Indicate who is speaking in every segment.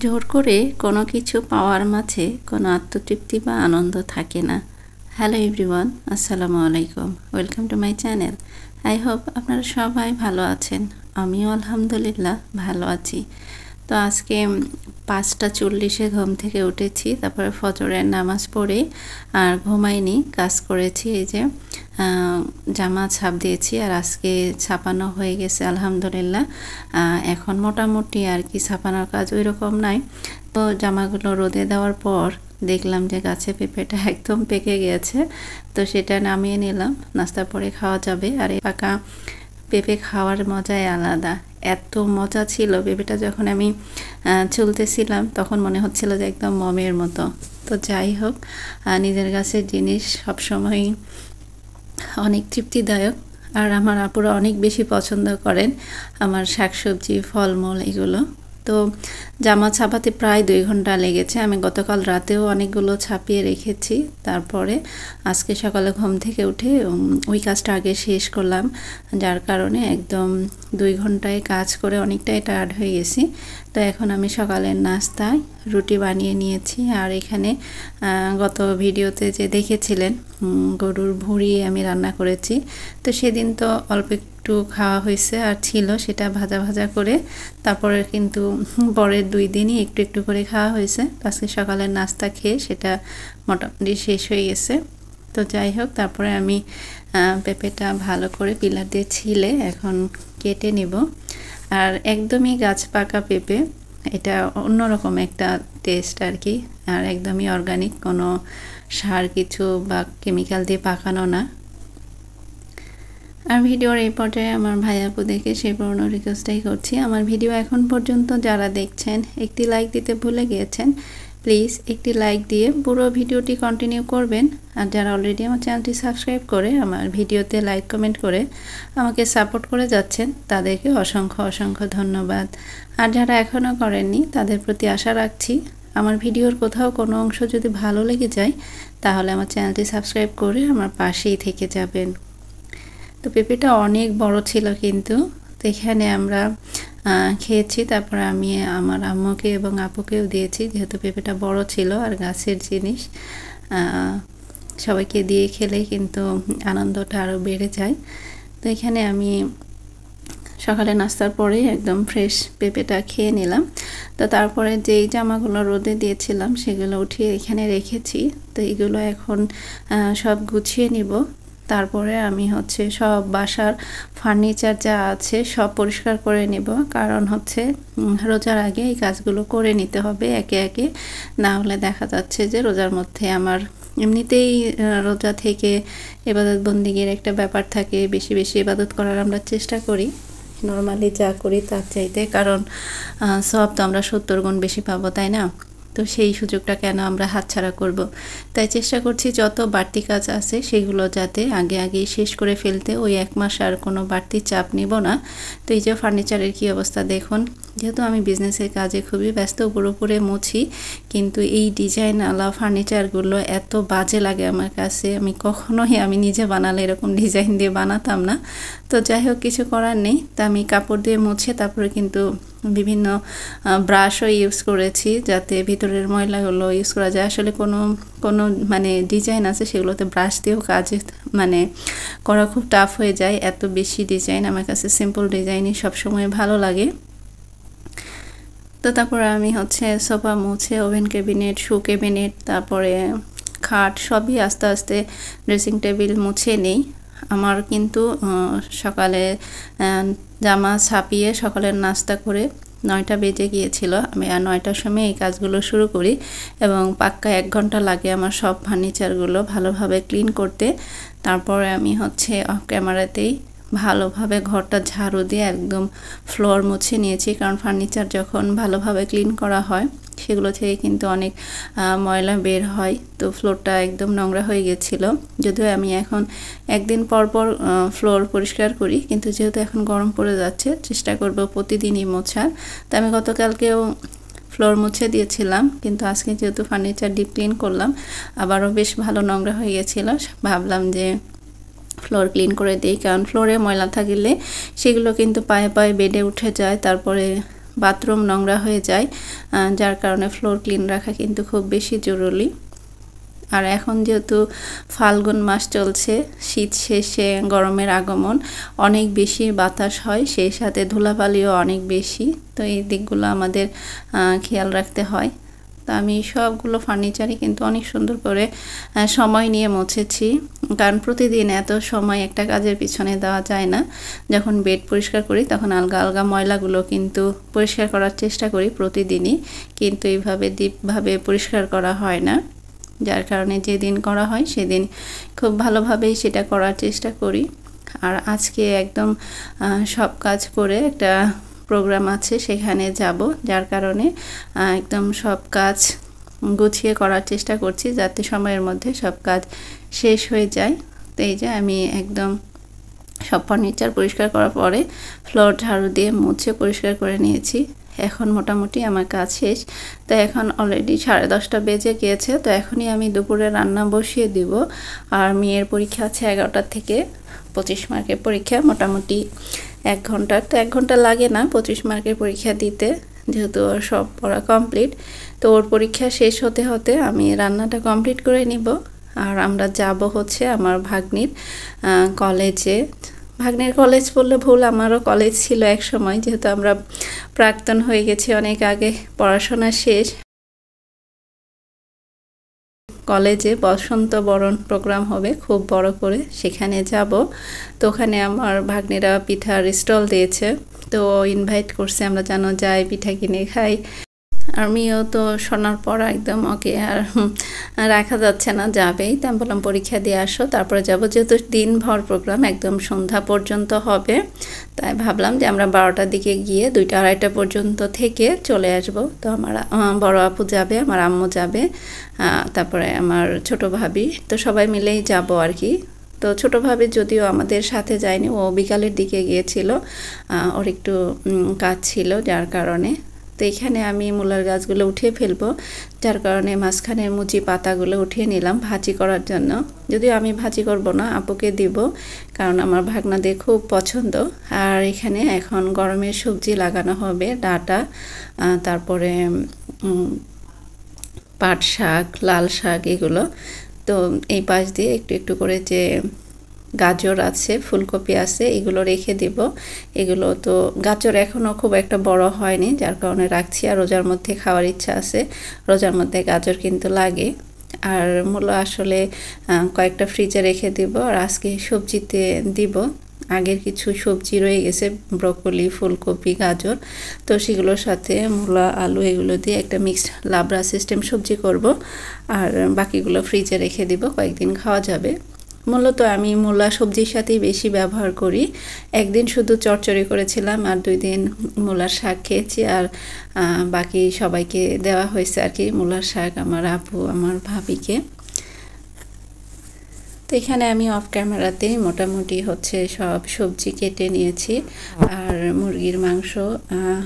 Speaker 1: জোর করে কোনো কিছু পাওয়ার মাঝে কোনো আত্মতৃপ্তি বা আনন্দ থাকে না। হ্যালো এভরিওয়ান, আসসালামু আলাইকুম, welcome to my channel. I hope আপনারা সবাই ভালো আছেন। আমিও আলহামদুলিল্লাহ ভালো আছি। তো আজকে 5:40 ঘুম থেকে উঠেছি, তারপরে ফজরের নামাজ পড়ে আর ঘুমাইনি, কাজ করেছি। এই যে জামা ছাপ দিয়েছি আর আজকে ছাপানো হয়ে গেছে আলহামদুলিল্লাহ। এখন মোটামুটি আর কি ছাপানোর কাজ ওই রকম নাই। তো জামাগুলো রোদে দেওয়ার পর দেখলাম যে গাছে পেঁপেটা একদম পেকে গেছে, তো সেটা নামিয়ে নিলাম, নাস্তা পরে খাওয়া যাবে। আর এই পাকা পেঁপে খাওয়ার মজাই আলাদা, এত মজা ছিল। পেঁপেটা যখন আমি চলতেছিলাম তখন মনে হচ্ছিল যে একদম মমের মতো। তো যাই হোক, নিজের গাছের জিনিস সবসময়ই অনেক তৃপ্তিদায়ক। আর আমার আপুরা অনেক বেশি পছন্দ করেন আমার শাকসবজি, ফলমূল এগুলো। তো জামা ছাপাতে প্রায় 2 ঘন্টা লেগেছে। আমি গতকাল রাতেও অনেকগুলো ছাপিয়ে রেখেছি। তারপরে আজকে সকালে ঘুম থেকে উঠে ওই কাজটা আগে শেষ করলাম, যার কারণে একদম 2 ঘন্টায় কাজ করে অনেকটাই টায়ার্ড হয়ে গেছি। তো এখন আমি সকালের নাস্তায় রুটি বানিয়ে নিয়েছি। আর এখানে গত ভিডিওতে যে দেখেছিলেন গরুর ভুঁড়ি আমি রান্না করেছি, তো সেদিন তো অল্প একটু খাওয়া হয়েছে আর ছিল, সেটা ভাজা ভাজা করে তারপরে কিন্তু পরের 2 দিনই একটু একটু করে খাওয়া হয়েছে। আজকে সকালের নাস্তা খেয়ে সেটা মোটামুটি শেষ হয়ে গেছে। তো যাই হোক, তারপরে আমি পেঁপেটা ভালো করে পিলার দিয়ে ছিলে এখন কেটে নিব। আর একদমই গাছ পাকা পেঁপে, এটা অন্যরকম একটা টেস্ট আর কি। আর একদমই অর্গানিক, কোনো সার কিছু বা কেমিক্যাল দিয়ে পাকানো না। আর ভিডিওর এই পর্যায়ে আমার ভাইয়াপু দেখে সেই পুরনো রিকোয়েস্টটাই করছি, আমার ভিডিও এখন পর্যন্ত যারা দেখছেন একটি লাইক দিতে ভুলে গিয়েছেন, প্লিজ একটি লাইক দিয়ে পুরো ভিডিওটি কন্টিনিউ করবেন। আর যারা অলরেডি আমার চ্যানেলটি সাবস্ক্রাইব করে আমার ভিডিওতে লাইক কমেন্ট করে আমাকে সাপোর্ট করে যাচ্ছেন, তাদেরকে অসংখ্য অসংখ্য ধন্যবাদ। আর যারা এখনও করেননি তাদের প্রতি আশা রাখছি, আমার ভিডিওর কোথাও কোনো অংশ যদি ভালো লেগে যায় তাহলে আমার চ্যানেলটি সাবস্ক্রাইব করে আমার পাশেই থেকে যাবেন। তো পেঁপেটা অনেক বড় ছিল কিন্তু, তো এখানে আমরা খেয়েছি। তারপর আমি আমার আম্মুকে এবং আপুকেও দিয়েছি, যেহেতু পেঁপেটা বড় ছিল আর গাছের জিনিস সবাইকে দিয়ে খেলে কিন্তু আনন্দটা আরও বেড়ে যায়। তো এখানে আমি সকালে নাস্তার পরে একদম ফ্রেশ পেঁপেটা খেয়ে নিলাম। তো তারপরে যেই জামাগুলো রোদে দিয়েছিলাম সেগুলো উঠিয়ে এখানে রেখেছি। তো এগুলো এখন সব গুছিয়ে নিব। তারপরে আমি সব বাসার ফার্নিচার যা আছে সব পরিষ্কার করে নেব, কারণ রোজার আগে এই কাজগুলো করে নিতে হবে একে একে, না হলে দেখা যাচ্ছে যে রোজার মধ্যে আমার এমনিতেই রোজা থেকে ইবাদত বন্দিগির একটা ব্যাপার থাকে, বেশি বেশি ইবাদত করার আমরা চেষ্টা করি নর্মালি যা করি তার চাইতে, কারণ সব তো আমরা 70 গুণ বেশি পাবো, তাই না? তো সেই সুযোগটা কেন আমরা হাতছাড়া করব? তাই চেষ্টা করছি যত বাড়তি কাজ আছে সেগুলো যাতে আগে আগেই শেষ করে ফেলতে, ওই 1 মাস আর কোনো বাড়তি চাপ নিব না। তো এই যে ফার্নিচারের কি অবস্থা দেখুন, যেহেতু আমি বিজনেসের কাজে খুবই ব্যস্ত, উপরে মুছি, কিন্তু এই ডিজাইনওয়ালা ফার্নিচারগুলো এত বাজে লাগে আমার কাছে। আমি নিজে বানালে এরকম ডিজাইন দিয়ে বানাতাম না। তো যাই হোক, কিছু করার নেই। তা আমি কাপড় দিয়ে মুছে তারপরে কিন্তু বিভিন্ন ব্রাশও ইউজ করেছি যাতে ভিতরের ময়লাগুলো ইউজ করা যায়। আসলে কোনো ডিজাইন আছে সেগুলোতে ব্রাশ দিয়েও কাজ করা খুব টাফ হয়ে যায়, এত বেশি ডিজাইন। আমার কাছে সিম্পল ডিজাইনই সবসময় ভালো লাগে। তো তারপরে আমি সোফা মুছে, ওভেন ক্যাবিনেট, শু ক্যাবিনেট, তারপরে খাট সবই আস্তে আস্তে, ড্রেসিং টেবিল মুছে নেই। আমার কিন্তু সকালে জামা ছাপিয়ে সকালের নাস্তা করে 9টা বেজে গিয়েছিল। আমি আর 9টার সময় এই কাজগুলো শুরু করি এবং পাক্কা 1 ঘন্টা লাগে আমার সব ফার্নিচারগুলো ভালোভাবে ক্লিন করতে। তারপরে আমি অফ ক্যামেরাতেই ভালোভাবে ঘরটা ঝাড়ু দিয়ে একদম ফ্লোর মুছে নিয়েছি, কারণ ফার্নিচার যখন ভালোভাবে ক্লিন করা হয় সেগুলো থেকে কিন্তু অনেক ময়লা বের হয়। তো ফ্লোরটা একদম নোংরা হয়ে গেছিলো। যদিও আমি এখন একদিন পর পর ফ্লোর পরিষ্কার করি, কিন্তু যেহেতু এখন গরম পড়ে যাচ্ছে চেষ্টা করব প্রতিদিনই মোছার। তো আমি গতকালকেও ফ্লোর মুছে দিয়েছিলাম, কিন্তু আজকে যেহেতু ফার্নিচার ডিপ ক্লিন করলাম আবারও বেশ ভালো নোংরা হয়ে গেছিলো, ভাবলাম যে ফ্লোর ক্লিন করে দিই, কারণ ফ্লোরে ময়লা থাকলে সেগুলো কিন্তু পায়ে পায়ে বেডে উঠে যায়, তারপরে বাথরুম নোংরা হয়ে যায়, যার কারণে ফ্লোর ক্লিন রাখা কিন্তু খুব বেশি জরুরি। আর এখন যেহেতু ফাল্গুন মাস চলছে, শীত শেষে গরমের আগমন, অনেক বেশি বাতাস হয়, সেই সাথে ধুলাবালিও অনেক বেশি। তো এই দিকগুলো আমাদের খেয়াল রাখতে হয়। তো আমি সবগুলো ফার্নিচারই কিন্তু অনেক সুন্দর করে সময় নিয়ে মুছেছি, কারণ প্রতিদিন এত সময় একটা কাজের পিছনে দেওয়া যায় না। যখন বেড পরিষ্কার করি তখন আলগা আলগা ময়লাগুলো কিন্তু পরিষ্কার করার চেষ্টা করি প্রতিদিনই, কিন্তু এইভাবে ডিপভাবে পরিষ্কার করা হয় না, যার কারণে যেদিন করা হয় সেদিন খুব ভালোভাবেই সেটা করার চেষ্টা করি। আর আজকে একদম সব কাজ করে একটা প্রোগ্রাম আছে, সেখানে যাব, যার কারণে একদম সব কাজ গুছিয়ে করার চেষ্টা করছি যাতে সময়ের মধ্যে সব কাজ শেষ হয়ে যায়। তো এই যে আমি একদম সব ফার্নিচার পরিষ্কার করার পরে ফ্লোর ঝাড়ু দিয়ে মুছে পরিষ্কার করে নিয়েছি। এখন মোটামুটি আমার কাজ শেষ। তো এখন অলরেডি 10:30 বেজে গিয়েছে। তো এখনই আমি দুপুরে রান্না বসিয়ে দিব। আর মেয়ের পরীক্ষা আছে 11টা থেকে 25 মার্কের পরীক্ষা, মোটামুটি 1 ঘন্টা। তো 1 ঘন্টা লাগে না 25 মার্কের পরীক্ষা দিতে, যেহেতু ওর সব পড়া কমপ্লিট। তো ওর পরীক্ষা শেষ হতে হতে আমি রান্নাটা কমপ্লিট করে নিব। আর আমরা যাব হচ্ছে আমার ভাগ্নির কলেজে। ভাগ্নের কলেজ বললে ভুল, আমারও কলেজ ছিল এক সময়, যেহেতু আমরা প্রাক্তন হয়ে গেছি অনেক আগে, পড়াশোনা শেষ। কলেজে বসন্ত বরণ প্রোগ্রাম হবে খুব বড় করে, সেখানে যাব। তো ওখানে আমার ভাগ্নিরা পিঠার স্টল দিয়েছে, তো ইনভাইট করছে, আমরা জানো যাই পিঠা কিনে খাই। আর মেয়েও তো শোনার পর একদম ওকে আর রাখা যাচ্ছে না, যাবেই। তো আমি বললাম পরীক্ষা দিয়ে আসো তারপরে যাবো, যেহেতু দিনভর প্রোগ্রাম একদম সন্ধ্যা পর্যন্ত হবে। তাই ভাবলাম যে আমরা 12টার দিকে গিয়ে 2টা 2:30 পর্যন্ত থেকে চলে আসব। তো আমার বড় আপু যাবে, আমার আম্মু যাবে, তারপরে আমার ছোট ভাবি, তো সবাই মিলেই যাব আর কি। তো ছোটো ভাবি যদিও আমাদের সাথে যায়নি, ও বিকালের দিকে গিয়েছিল, ওর একটু কাজ ছিল যার কারণে। তো এখানে আমি মূলার গাছগুলো উঠিয়ে ফেলবো, যার কারণে মাঝখানের মুচি পাতাগুলো উঠিয়ে নিলাম ভাজি করার জন্য। যদিও আমি ভাজি করব না, আপুকে দিব, কারণ আমার ভাগনাদের খুব পছন্দ। আর এখানে এখন গরমের সবজি লাগানো হবে, ডাঁটা, তারপরে পাট শাক, লাল শাক, এগুলো। তো এই পাশ দিয়ে একটু একটু করে যে গাজর আছে, ফুলকপি আছে, এগুলো রেখে দিব। এগুলো তো গাজর এখনও খুব একটা বড় হয়নি, যার কারণে রাখছি। আর রোজার মধ্যে খাওয়ার ইচ্ছা আছে, রোজার মধ্যে গাজর কিন্তু লাগে। আর মূলো আসলে কয়েকটা ফ্রিজে রেখে দিব, আর আজকে সবজিতে দিব। আগের কিছু সবজি রয়ে গেছে, ব্রকলি, ফুলকপি, গাজর, তো সেগুলোর সাথে মূলা, আলু এগুলো দিয়ে একটা মিক্সড লাবড়া সিস্টেম সবজি করব। আর বাকিগুলো ফ্রিজে রেখে দিব, কয়েকদিন খাওয়া যাবে। মূলত আমি মূলা সবজির সাথেই বেশি ব্যবহার করি। একদিন শুধু চচ্চড়ি করেছিলাম, আর 2 দিন মূলার শাক খেয়েছি। আর বাকি সবাইকে দেওয়া হয়েছে আর কি মূলার শাক, আমার আপু, আমার ভাবিকে। তো এখানে আমি অফ ক্যামেরাতে মোটামুটি হচ্ছে সব সবজি কেটে নিয়েছি। আর মুরগির মাংস,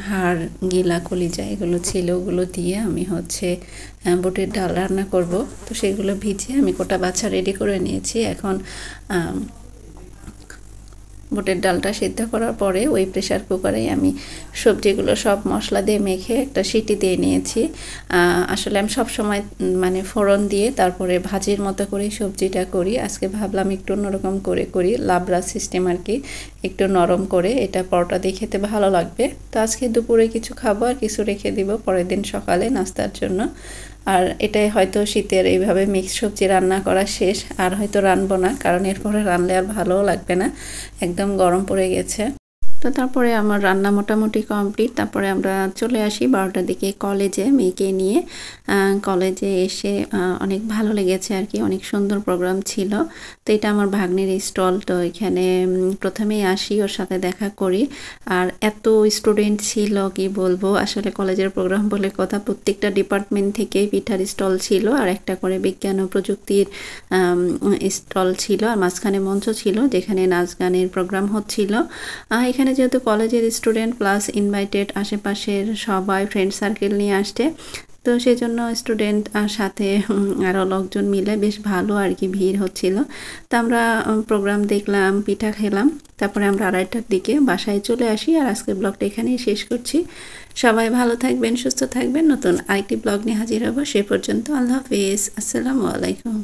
Speaker 1: হাড়, গিলা, কলিজা এগুলো ছিল, ওগুলো দিয়ে আমি হচ্ছে বুটের ডাল রান্না করব। তো সেগুলো ভিজিয়ে আমি কোটা বাছা রেডি করে নিয়েছি। এখন বুটের ডালটা সিদ্ধ করার পরে ওই প্রেসার কুকারে আমি সবজিগুলো সব মশলা দিয়ে মেখে একটা সিটি দিয়ে নিয়েছি। আসলে আমি সব সময় মানে ফোড়ন দিয়ে তারপরে ভাজির মতো করে সবজিটা করি। আজকে ভাবলাম একটু অন্যরকম করে করি, লাবড়া সিস্টেম আর কি, একটু নরম করে। এটা পরোটা দিয়ে খেতে ভালো লাগবে। তো আজকে দুপুরে কিছু খাবো, আর কিছু রেখে দিব পরের দিন সকালে নাস্তার জন্য। আর এটাই হয়তো শীতের এইভাবে মিক্স সবজি রান্না করা শেষ, আর হয়তো রানবো না, কারণ এরপরে রানলে আর ভালোও লাগবে না, একদম গরম পড়ে গেছে। তো তারপরে আমার রান্না মোটামুটি কমপ্লিট। তারপরে আমরা চলে আসি 12টার দিকে কলেজে, মেয়েকে নিয়ে। কলেজে এসে অনেক ভালো লেগেছে আর কি, অনেক সুন্দর প্রোগ্রাম ছিল। তো এটা আমার ভাগ্নের স্টল। তো এখানে প্রথমেই আসি, ওর সাথে দেখা করি। আর এত স্টুডেন্ট ছিল কি বলবো, আসলে কলেজের প্রোগ্রাম বলে কথা, প্রত্যেকটা ডিপার্টমেন্ট থেকেই পিঠার স্টল ছিল, আর একটা করে বিজ্ঞান ও প্রযুক্তির স্টল ছিল, আর মাঝখানে মঞ্চ ছিল যেখানে নাচ গানের প্রোগ্রাম হচ্ছিল। এখানে যেহেতু কলেজের স্টুডেন্ট প্লাস ইনভাইটেড আশেপাশের সবাই ফ্রেন্ড সার্কেল নিয়ে আসছে, তো সেই জন্য স্টুডেন্ট আর সাথে আরও লোকজন মিলে বেশ ভালো আর কি ভিড় হচ্ছিল। তো আমরা প্রোগ্রাম দেখলাম, পিঠা খেলাম, তারপরে আমরা 2:30টার দিকে বাসায় চলে আসি। আর আজকের ব্লগটা এখানেই শেষ করছি। সবাই ভালো থাকবেন, সুস্থ থাকবেন। নতুন আরেকটি ব্লগ নিয়ে হাজির হব। সে পর্যন্ত আল্লাহ হাফিজ, আসসালামু আলাইকুম।